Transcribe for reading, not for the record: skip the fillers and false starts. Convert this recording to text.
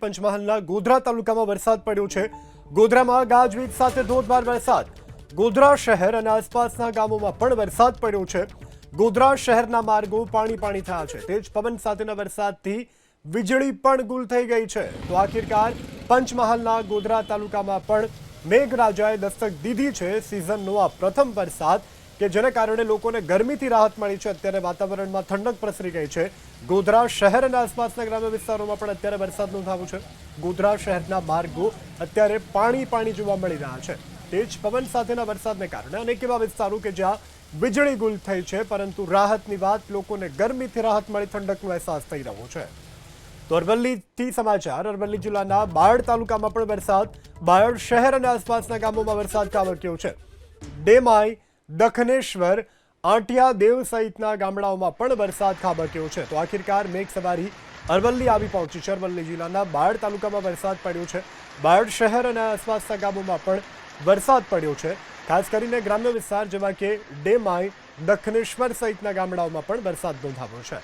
પંચમહાલના ગોધરા તાલુકામાં વરસાદ પડ્યો છે। ગોધરામાં ગાજવીજ સાથે ધોધમાર વરસાદ। ગોધરા શહેર અને આસપાસના ગામોમાં પણ વરસાદ પડ્યો છે। ગોધરા શહેરના માર્ગો પાણી થયા છે। તેજ પવન સાથેના વરસાદથી વીજળી પણ ગુલ થઈ ગઈ છે। તો આખિરકાર પંચમહાલના ગોધરા તાલુકામાં પણ મેઘરાજાએ દસ્તક દીધી છે। સિઝનનો આ પ્રથમ વરસાદ કે જેને કારણે લોકોને ગરમીથી રાહત મળી છે। અત્યારે વાતાવરણમાં ઠંડક પ્રસરી ગઈ છે। ગોધરા શહેર અને આસપાસના ગ્રામ્ય વિસ્તારોમાં પણ અત્યારે વરસાદ નોંધાયો છે। ગોધરા શહેરના માર્ગો અત્યારે પાણી જોવા મળી રહ્યા છે। તેજ પવન સાથેના વરસાદને કારણે અનેક એવા વિસ્તારો કે જ્યાં વીજળી ગુલ થઈ છે, પરંતુ રાહતની વાત, લોકોને ગરમીથી રાહત મળી ઠંડકનો અહેસાસ થઈ રહ્યો છે। તો અરવલ્લીથી સમાચાર। અરવલ્લી જિલ્લાના બાયડ તાલુકામાં પણ વરસાદ। બાયડ શહેર અને આસપાસના ગામોમાં વરસાદ ખાબક્યો છે। ડેમાઈ, દખનેશ્વર, આંટિયા દેવ સહિતના ગામડાઓમાં પણ વરસાદ ખાબક્યો છે। તો આખિરકાર મેઘસવારી અરવલ્લી આવી પહોંચી છે। અરવલ્લી જિલ્લાના બાયડ તાલુકામાં વરસાદ પડ્યો છે। બાયડ શહેર અને આસપાસના ગામોમાં પણ વરસાદ પડ્યો છે। ખાસ કરીને ગ્રામ્ય વિસ્તાર જેવા કે ડેમાઈ, દખનેશ્વર સહિતના ગામડાઓમાં પણ વરસાદ નોંધાયો છે।